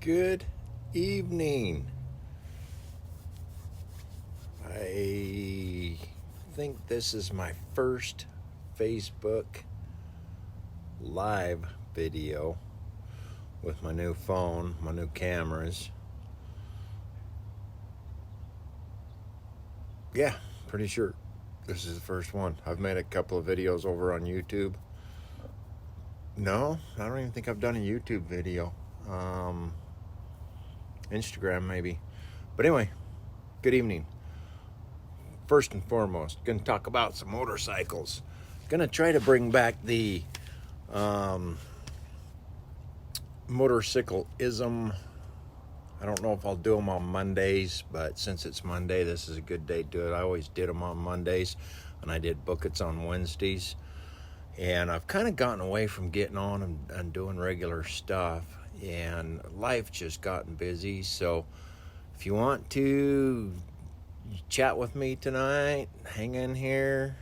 Good evening. I think this is my first Facebook live video with my new phone, my new cameras. Yeah, pretty sure this is the first one. I've made a couple of videos over on YouTube. No, I don't even think I've done a YouTube video. Instagram maybe. But anyway, good evening. First and foremost, going to talk about some motorcycles. Going to try to bring back the Motorcyclism. I don't know if I'll do them on Mondays, but since it's Monday, this is a good day to do it. I always did them on Mondays, and I did buckets on Wednesdays. And I've kind of gotten away from getting on and doing regular stuff, and life just gotten busy. So if you want to chat with me tonight, hang in here,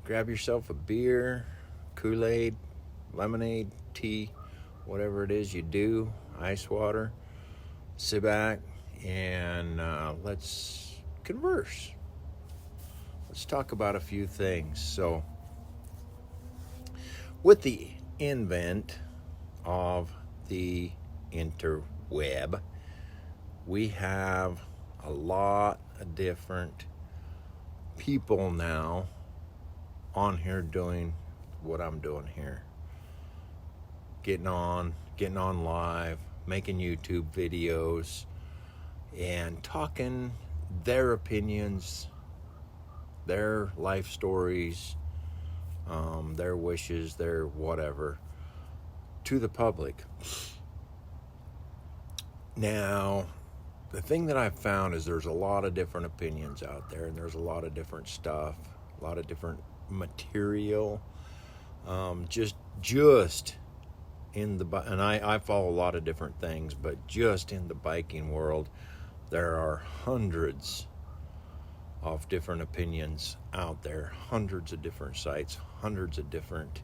grab yourself a beer, Kool-Aid, lemonade, tea, whatever it is you do, ice water, sit back and let's converse. Let's talk about a few things. So with the invent of the interweb, we have a lot of different people now on here doing what I'm doing here. Getting on live, making YouTube videos, and talking their opinions, their life stories, their wishes, their whatever, to the public. Now, the thing that I've found is there's a lot of different opinions out there, and there's a lot of different stuff, a lot of different material. Just in the and I follow a lot of different things, but just in the biking world, there are hundreds of different opinions out there, hundreds of different sites, hundreds of different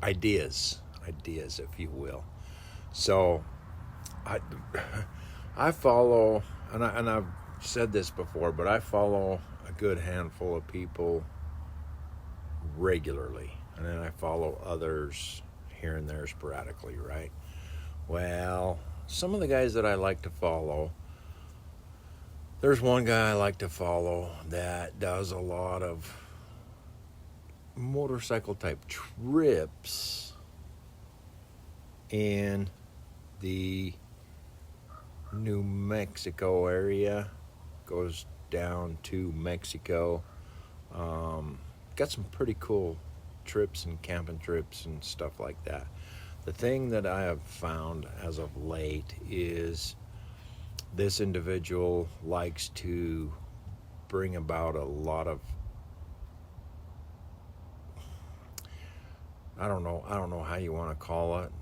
ideas, if you will. So I follow, and I've said this before, but I follow a good handful of people regularly, and then I follow others here and there sporadically, right? Well, some of the guys that I like to follow, there's one guy I like to follow that does a lot of motorcycle type trips in the New Mexico area, goes down to Mexico. Got some pretty cool trips and camping trips and stuff like that. The thing that I have found as of late is this individual likes to bring about a lot of, I don't know how you want to call it,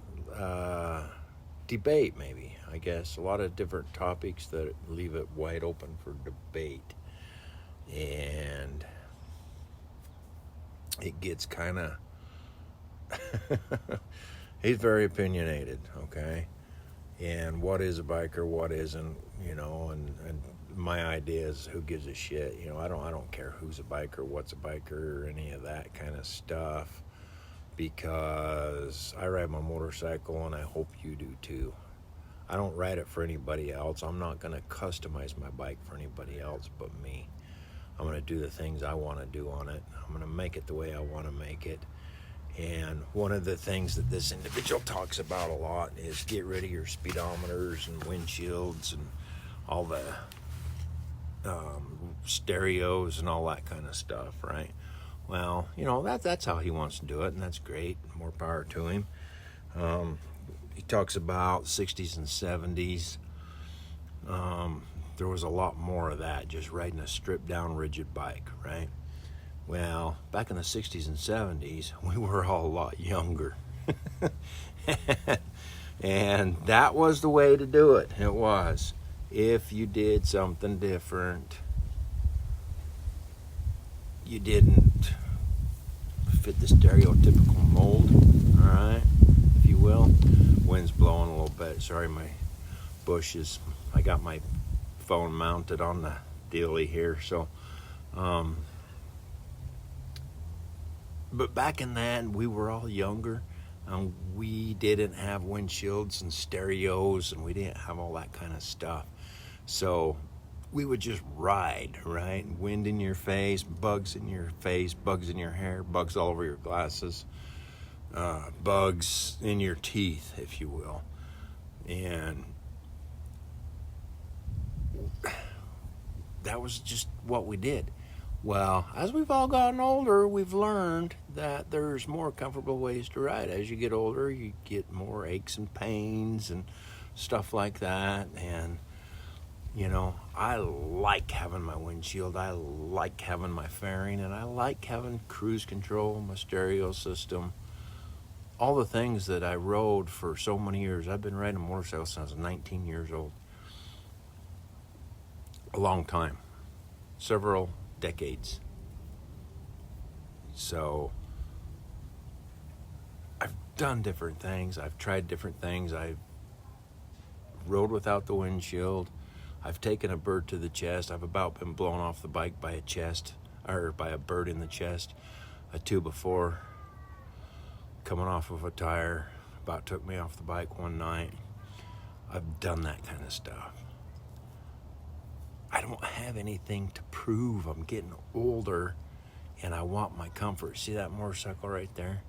debate maybe, I guess. A lot of different topics that leave it wide open for debate. And it gets kind of, he's very opinionated, okay? And what is a biker, what isn't, and my idea is who gives a shit. I don't care who's a biker, what's a biker, or any of that kind of stuff, because I ride my motorcycle and I hope you do too. I don't ride it for anybody else. I'm not going to customize my bike for anybody else but me. I'm going to do the things I want to do on it. I'm going to make it the way I want to make it. And one of the things that this individual talks about a lot is get rid of your speedometers and windshields and all the stereos and all that kind of stuff, right? Well, that's how he wants to do it, and that's great. More power to him. He talks about 60s and 70s. There was a lot more of that, just riding a stripped down rigid bike, right? Well, back in the 60s and 70s, we were all a lot younger. And that was the way to do it. It was. If you did something different, you didn't fit the stereotypical mold, all right, if you will. Wind's blowing a little bit. Sorry, my bushes. I got my phone mounted on the dealie here, so but back in that, we were all younger. We didn't have windshields and stereos, and we didn't have all that kind of stuff. So we would just ride, right? Wind in your face, bugs in your face, bugs in your hair, bugs all over your glasses, bugs in your teeth, if you will. And that was just what we did. Well, as we've all gotten older, we've learned that there's more comfortable ways to ride. As you get older, you get more aches and pains and stuff like that. And, you know, I like having my windshield. I like having my fairing. And I like having cruise control, my stereo system. All the things that I rode for so many years. I've been riding a motorcycle since I was 19 years old. A long time. Several decades. So I've done different things. I've tried different things. I've rode without the windshield. I've taken a bird to the chest. I've about been blown off the bike by a bird in the chest. A 2x4 coming off of a tire about took me off the bike one night. I've done that kind of stuff. I don't have anything to prove. I'm getting older and I want my comfort. See that motorcycle right there?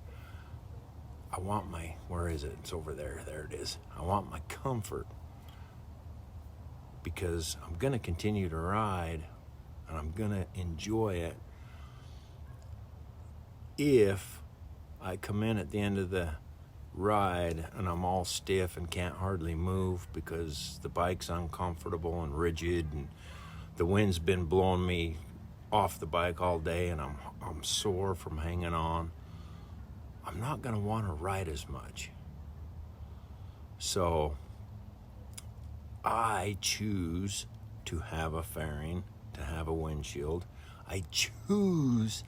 I want where is it? It's over there. There it is. I want my comfort because I'm going to continue to ride and I'm going to enjoy it if I come in at the end of the ride and I'm all stiff and can't hardly move because the bike's uncomfortable and rigid and the wind's been blowing me off the bike all day and I'm sore from hanging on. I'm not going to want to ride as much. So I choose to have a fairing, to have a windshield. I choose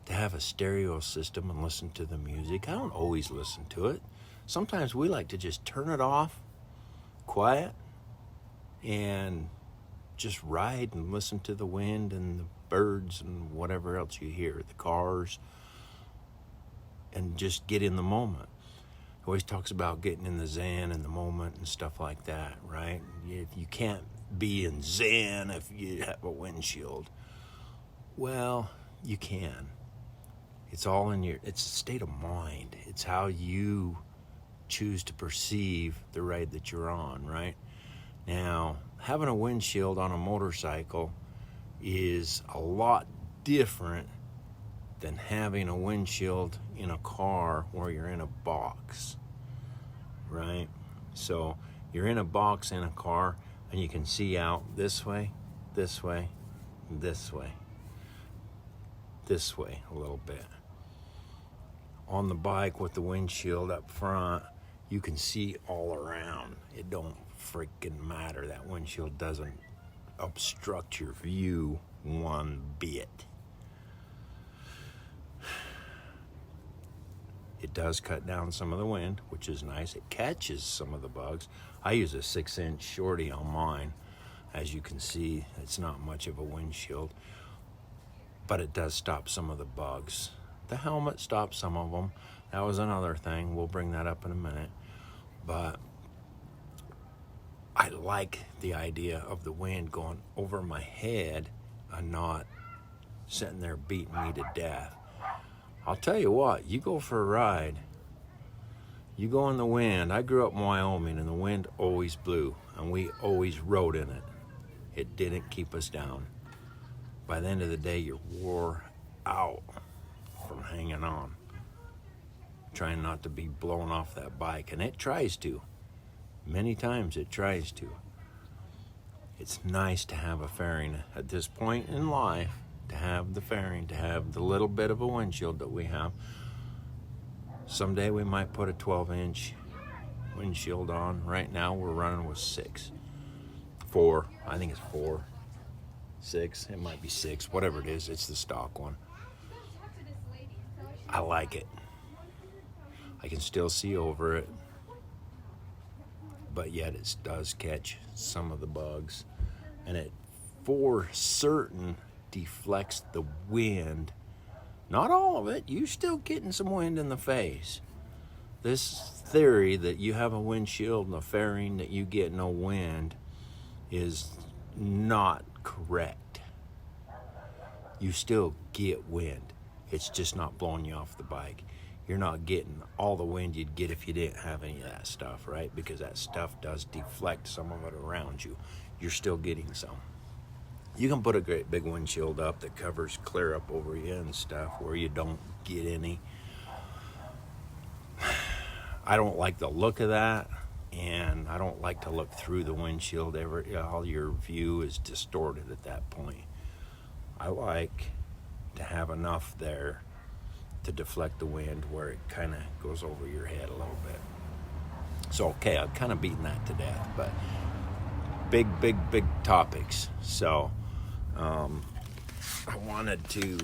to have a stereo system and listen to the music. I don't always listen to it. Sometimes we like to just turn it off, quiet, and just ride and listen to the wind and the birds and whatever else you hear, the cars, and just get in the moment. He always talks about getting in the zen and the moment and stuff like that, right? You can't be in zen if you have a windshield. Well, you can. It's all it's a state of mind. It's how you choose to perceive the ride that you're on, right? Now, having a windshield on a motorcycle is a lot different than having a windshield in a car where you're in a box, right? So you're in a box in a car and you can see out this way, this way, this way, this way a little bit. On the bike with the windshield up front, you can see all around. It don't freaking matter. That windshield doesn't obstruct your view one bit. It does cut down some of the wind, which is nice. It catches some of the bugs. I use a 6-inch shorty on mine. As you can see, it's not much of a windshield, but it does stop some of the bugs. The helmet stops some of them. That was another thing. We'll bring that up in a minute. But I like the idea of the wind going over my head and not sitting there beating me to death. I'll tell you what, you go for a ride, you go in the wind. I grew up in Wyoming and the wind always blew and we always rode in it. It didn't keep us down. By the end of the day, you're wore out from hanging on, trying not to be blown off that bike. And it tries to. Many times it tries to. It's nice to have a fairing at this point in life, to have the fairing, to have the little bit of a windshield that we have. Someday we might put a 12-inch windshield on. Right now we're running with 4. I think it's 4. 6. It might be 6. Whatever it is, it's the stock one. I like it. I can still see over it, but yet it does catch some of the bugs, and it for certain deflects the wind. Not all of it. You still getting some wind in the face. This theory that you have a windshield and a fairing that you get no wind is not correct. You still get wind. It's just not blowing you off the bike. You're not getting all the wind you'd get if you didn't have any of that stuff, right? Because that stuff does deflect some of it around you. You're still getting some. You can put a great big windshield up that covers clear up over you and stuff where you don't get any. I don't like the look of that, and I don't like to look through the windshield. All your view is distorted at that point. I like to have enough there to deflect the wind where it kind of goes over your head a little bit. So, okay, I've kind of beaten that to death, but big topics. So, I wanted to,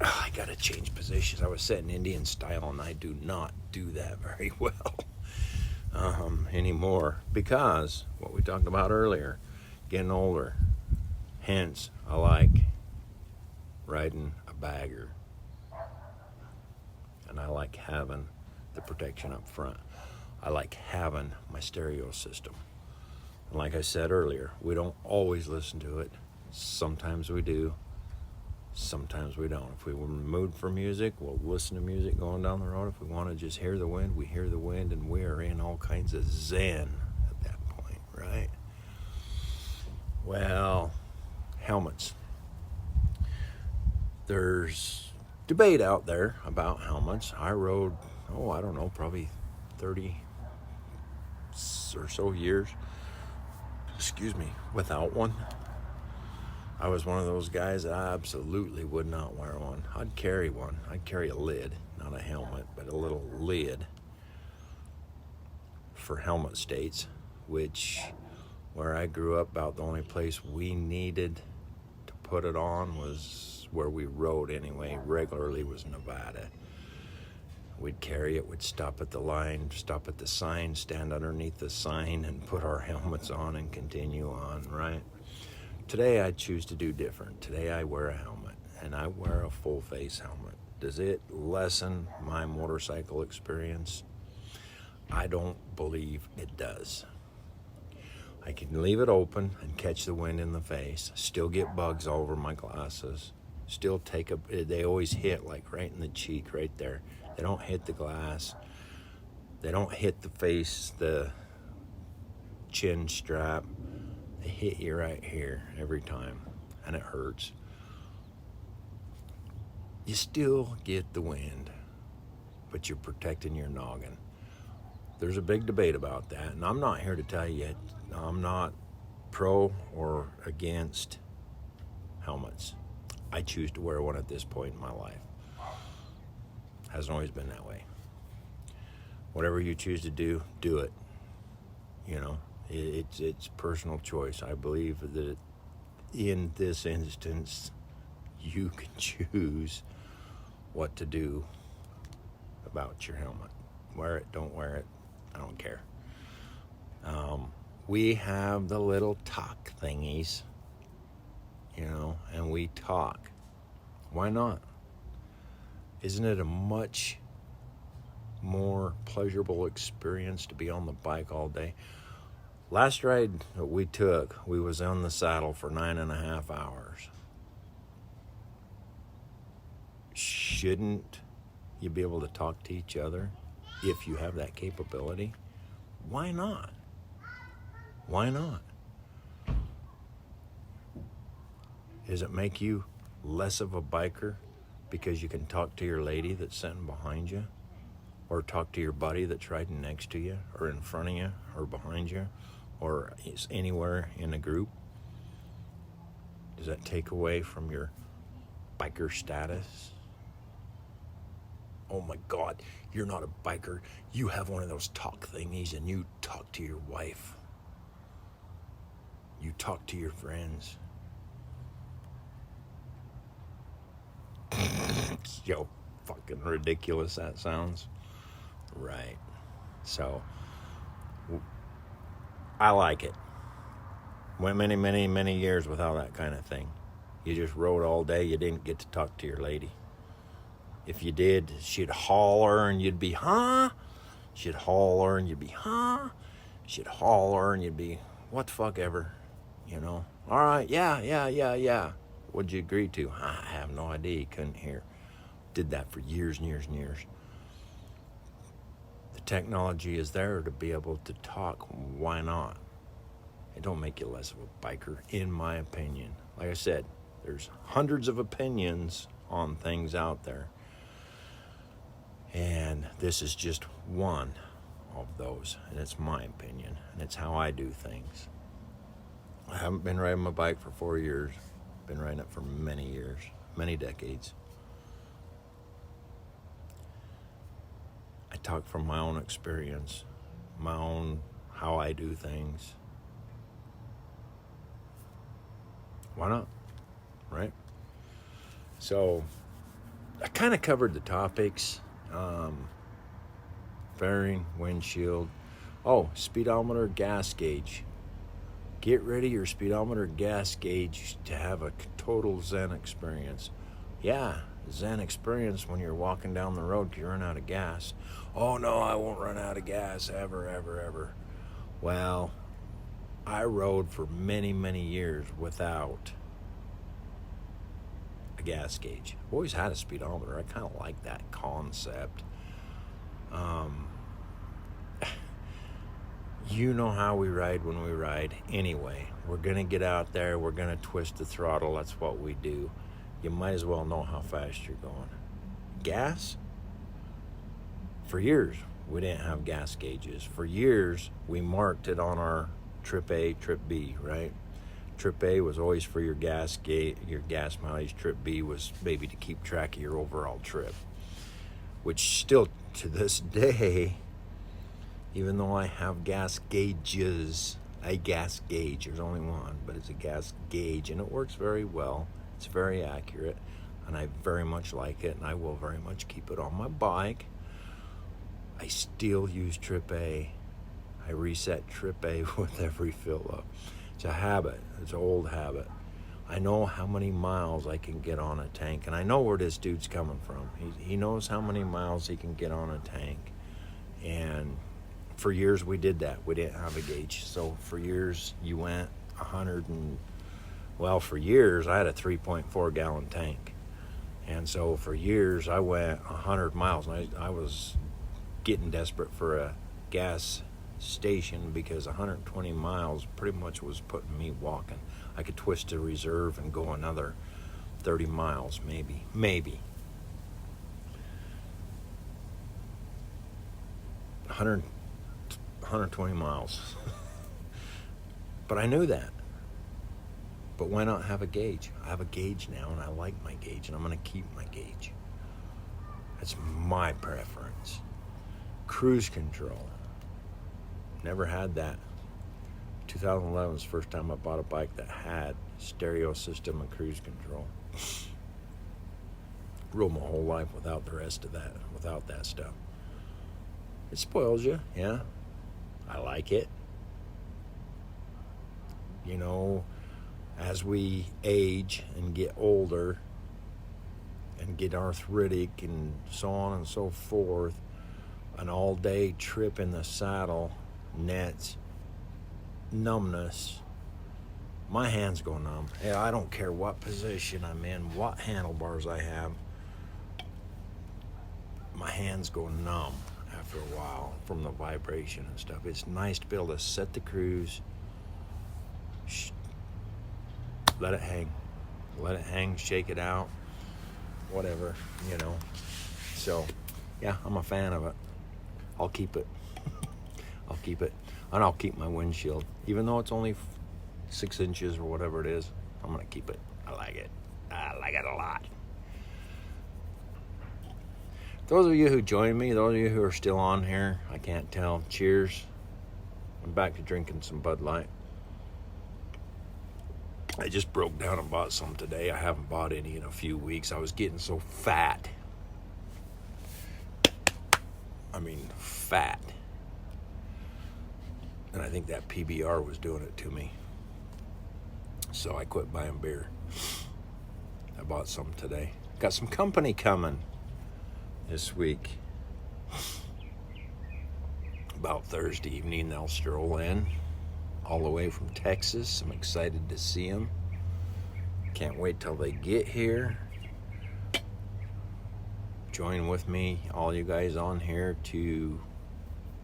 I got to change positions. I was sitting Indian style, and I do not do that very well anymore, because what we talked about earlier, getting older. Hence, I like riding a bagger, and I like having the protection up front. I like having my stereo system. And like I said earlier, we don't always listen to it. Sometimes we do, sometimes we don't. If we were in the mood for music, we'll listen to music going down the road. If we want to just hear the wind, we hear the wind, and we are in all kinds of zen at that point, right? Well, helmets. There's debate out there about helmets. I rode, I don't know, probably 30 or so years, without one. I was one of those guys that I absolutely would not wear one. I'd carry one. I'd carry a lid, not a helmet, but a little lid for helmet states, which where I grew up, about the only place we needed to put it on was where we rode anyway, regularly, was Nevada. We'd carry it, we'd stop at the line, stop at the sign, stand underneath the sign and put our helmets on and continue on, right? Today I choose to do different. Today I wear a helmet, and I wear a full face helmet. Does it lessen my motorcycle experience? I don't believe it does. I can leave it open and catch the wind in the face, still get bugs all over my glasses, still they always hit like right in the cheek right there. They don't hit the glass. They don't hit the face, the chin strap. They hit you right here every time, and it hurts. You still get the wind, but you're protecting your noggin. There's a big debate about that, and I'm not here to tell you I'm not pro or against helmets. I choose to wear one at this point in my life. Hasn't always been that way. Whatever you choose to do, do it. It's personal choice. I believe that in this instance, you can choose what to do about your helmet. Wear it, don't wear it, I don't care. We have the little talk thingies, and we talk. Why not? Isn't it a much more pleasurable experience to be on the bike all day? Last ride that we took, we was on the saddle for 9.5 hours. Shouldn't you be able to talk to each other if you have that capability? Why not? Why not? Does it make you less of a biker because you can talk to your lady that's sitting behind you, or talk to your buddy that's riding next to you, or in front of you, or behind you, or anywhere in a group? Does that take away from your biker status? Oh my God, you're not a biker. You have one of those talk thingies, and you talk to your wife. You talk to your friends. fucking ridiculous that sounds. Right. So, I like it. Went many, many, many years without that kind of thing. You just rode all day. You didn't get to talk to your lady. If you did, she'd holler and you'd be, huh? She'd holler and you'd be, huh? She'd holler and you'd be, what the fuck ever, you know? All right, yeah. What'd you agree to? I have no idea. You couldn't hear. Did that for years and years and years. The technology is there to be able to talk. Why not? It don't make you less of a biker, in my opinion. Like I said, there's hundreds of opinions on things out there. And this is just one of those. And it's my opinion. And it's how I do things. I haven't been riding my bike for 4 years. Been riding it for many years, many decades. I talk from my own experience, my own how I do things. Why not? Right? So, I kind of covered the topics. Fairing, windshield. Oh, speedometer, gas gauge. Get ready your speedometer, gas gauge to have a total Zen experience. Yeah, Zen experience when you're walking down the road because you run out of gas. Oh no, I won't run out of gas ever. Well, I rode for many, many years without a gas gauge. I've always had a speedometer. I kind of like that concept. You know how we ride when we ride anyway. We're going to get out there. We're going to twist the throttle. That's what we do. You might as well know how fast you're going. Gas? For years, we didn't have gas gauges. For years, we marked it on our trip A, trip B, right? Trip A was always for your gas mileage. Trip B was maybe to keep track of your overall trip. Which still, to this day, even though I have gas gauges, a gas gauge, there's only one, but it's a gas gauge, and it works very well. It's very accurate, and I very much like it, and I will very much keep it on my bike. I still use Trip A. I reset Trip A with every fill up. It's a habit. It's an old habit. I know how many miles I can get on a tank, and I know where this dude's coming from. He knows how many miles he can get on a tank, and for years we did that. We didn't have a gauge. So for years you went 100 and, well, for years I had a 3.4 gallon tank. And so for years I went 100 miles. And I was getting desperate for a gas station because 120 miles pretty much was putting me walking. I could twist a reserve and go another 30 miles, maybe. 120 miles. But I knew that. But why not have a gauge? I have a gauge now, and I like my gauge, and I'm going to keep my gauge. That's my preference. Cruise control. Never had that. 2011 was the first time I bought a bike that had stereo system and cruise control. Rode my whole life without the rest of that, without that stuff. It spoils you, yeah. I like it. You know, as we age and get older and get arthritic and so on and so forth, an all-day trip in the saddle, nets, numbness, my hands go numb. Hey, I don't care what position I'm in, what handlebars I have, my hands go numb after a while from the vibration and stuff. It's nice to be able to set the cruise, let it hang, shake it out, whatever, you know. So, yeah, I'm a fan of it. I'll keep it. And I'll keep my windshield. Even though it's only 6 inches or whatever it is, I'm going to keep it. I like it. I like it a lot. Those of you who joined me, those of you who are still on here, I can't tell. Cheers. I'm back to drinking some Bud Light. I just broke down and bought some today. I haven't bought any in a few weeks. I was getting so fat. fat. And I think that PBR was doing it to me. So I quit buying beer. I bought some today. Got some company coming this week. About Thursday evening, they'll stroll in all the way from Texas. I'm excited to see them. Can't wait till they get here. Join with me, all you guys on here, to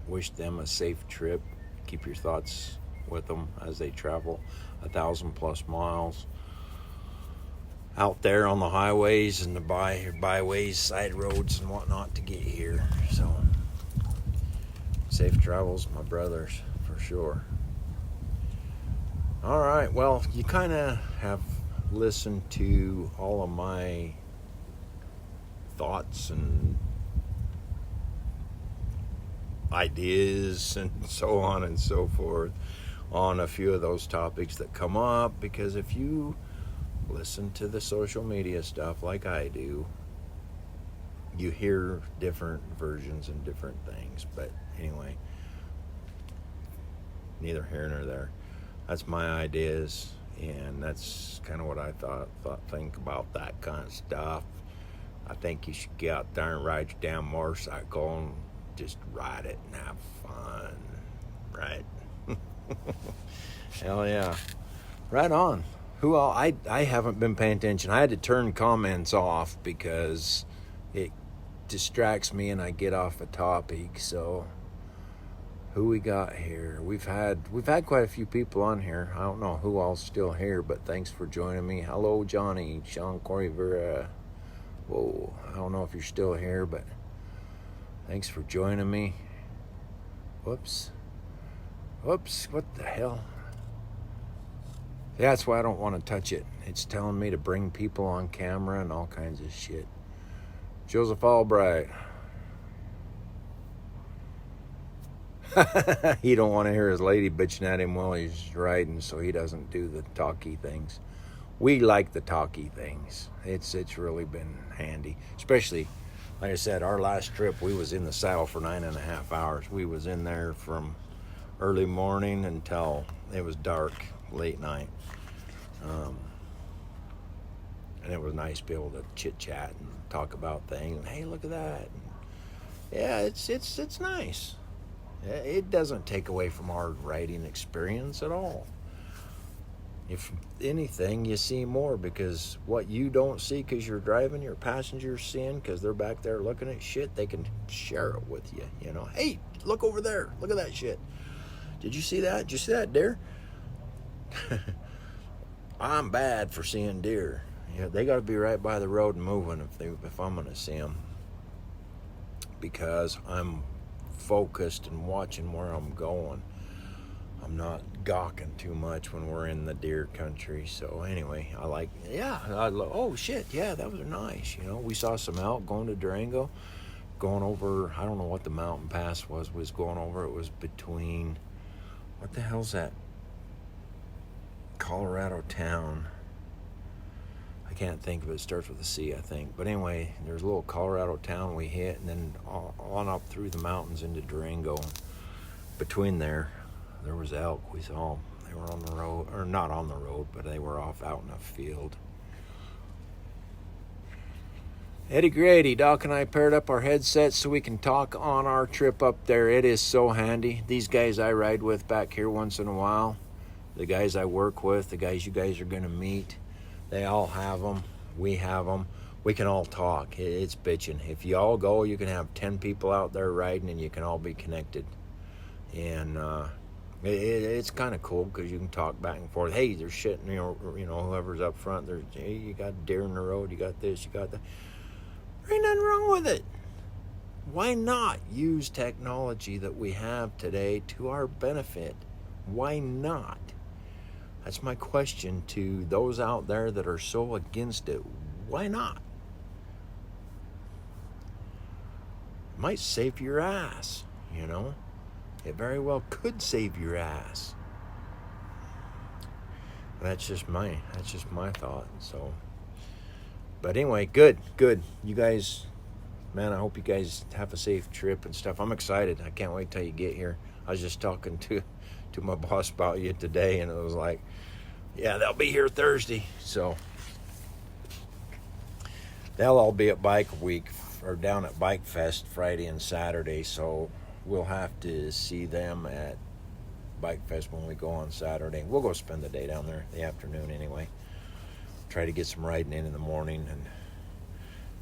wish them a safe trip. Keep your thoughts with them as they travel 1,000+ miles out there on the highways and the byways, side roads and whatnot to get here. So safe travels, my brothers, for sure. All right, well, you kind of have listened to all of my thoughts and ideas and so on and so forth on a few of those topics that come up, because if you listen to the social media stuff like I do, you hear different versions and different things. But anyway, neither here nor there. That's my ideas, and that's kind of what I think about that kind of stuff. I think you should get out there and ride your damn motorcycle and just ride it and have fun, right? Hell yeah. Right on. Who else? I haven't been paying attention. I had to turn comments off because it distracts me and I get off a topic. So who we got here? We've had quite a few people on here. I don't know who all's still here, but thanks for joining me. Hello, Johnny, Sean, Corey, Vera. Whoa, I don't know if you're still here, but thanks for joining me. Whoops, what the hell? Yeah, that's why I don't want to touch it. It's telling me to bring people on camera and all kinds of shit. Joseph Albright. He don't want to hear his lady bitching at him while he's riding, so he doesn't do the talky things. We like the talky things. It's really been handy. Especially, like I said, our last trip, we was in the saddle for 9.5 hours. We was in there from early morning until it was dark, late night. And it was nice to be able to chit-chat and talk about things. And, hey, look at that. And, yeah, it's nice. It doesn't take away from our riding experience at all. If anything, you see more, because what you don't see because you're driving, your passengers seeing because they're back there looking at shit, they can share it with you, you know. Hey, look over there. Look at that shit. Did you see that? Did you see that deer? I'm bad for seeing deer. Yeah, they got to be right by the road and moving if I'm going to see them, because I'm focused and watching where I'm going. I'm not gawking too much when we're in the deer country. So anyway, oh shit, yeah, that was nice. You know, we saw some elk going to Durango, going over, I don't know what the mountain pass was going over. It was between, what the hell's that Colorado town? I can't think of it. It starts with a C, I think. But anyway, there's a little Colorado town we hit, and then on up through the mountains into Durango. Between there was elk. We saw them. They were on the road, or not on the road, but they were off out in a field. Eddie Grady, Doc and I paired up our headsets so we can talk on our trip up there. It is so handy. These guys I ride with back here once in a while, the guys I work with, the guys you guys are going to meet, they all have them. We have them. We can all talk. It's bitching. If you all go, you can have 10 people out there riding, and you can all be connected. And it's kind of cool because you can talk back and forth. Hey, there's shit, you know, whoever's up front, there's, hey, you got deer in the road, you got this, you got that. There ain't nothing wrong with it. Why not use technology that we have today to our benefit? Why not? That's my question to those out there that are so against it. Why not? It might save your ass, you know? It very well could save your ass. That's just my thought. So, but anyway, good. You guys man, I hope you guys have a safe trip and stuff. I'm excited. I can't wait till you get here. I was just talking to my boss about you today, and it was like, yeah, they'll be here Thursday. So they'll all be at Bike Week, or down at Bike Fest Friday and Saturday. So we'll have to see them at Bike Fest when we go on Saturday. We'll go spend the day down there in the afternoon anyway. Try to get some riding in the morning and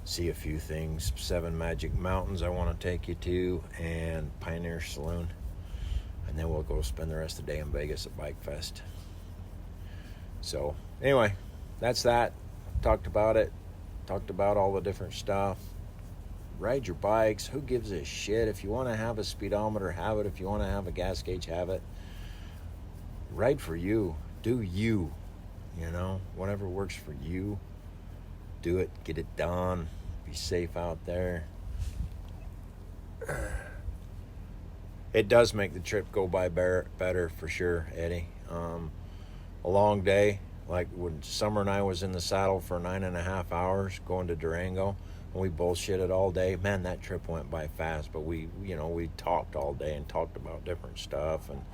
see a few things. 7 Magic Mountains I want to take you to, and Pioneer Saloon. And then we'll go spend the rest of the day in Vegas at Bike Fest. So anyway, that's that. Talked about it. Talked about all the different stuff. Ride your bikes. Who gives a shit? If you want to have a speedometer, have it. If you want to have a gas gauge, have it. Ride for you. Do you. You know, whatever works for you. Do it. Get it done. Be safe out there. It does make the trip go by better for sure, Eddie. A long day, like when Summer and I was in the saddle for 9.5 hours going to Durango, and we bullshitted all day. Man, that trip went by fast, but we talked all day and talked about different stuff and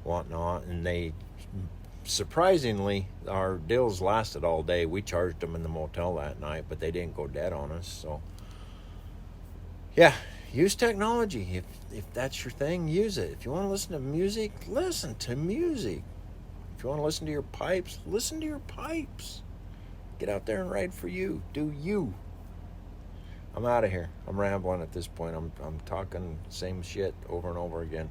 whatnot, and they, surprisingly, our deals lasted all day. We charged them in the motel that night, but they didn't go dead on us. So yeah, use technology. If that's your thing, use it. If you want to listen to music, listen to music. If you want to listen to your pipes, listen to your pipes. Get out there and ride for you. Do you. I'm out of here. I'm rambling at this point. I'm talking same shit over and over again.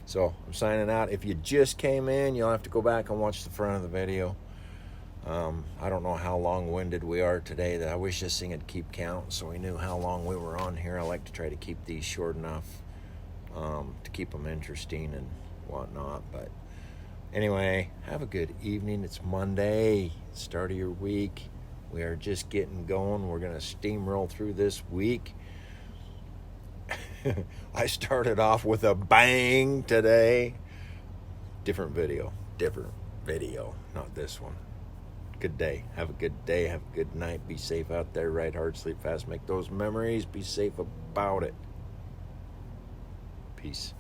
So I'm signing out. If you just came in, you'll have to go back and watch the front of the video. I don't know how long-winded we are today. I wish this thing would keep count so we knew how long we were on here. I like to try to keep these short enough to keep them interesting and whatnot. But anyway, have a good evening. It's Monday, start of your week. We are just getting going. We're going to steamroll through this week. I started off with a bang today. Different video, not this one. Good day. Have a good day. Have a good night. Be safe out there. Ride hard, sleep fast. Make those memories. Be safe about it. Peace.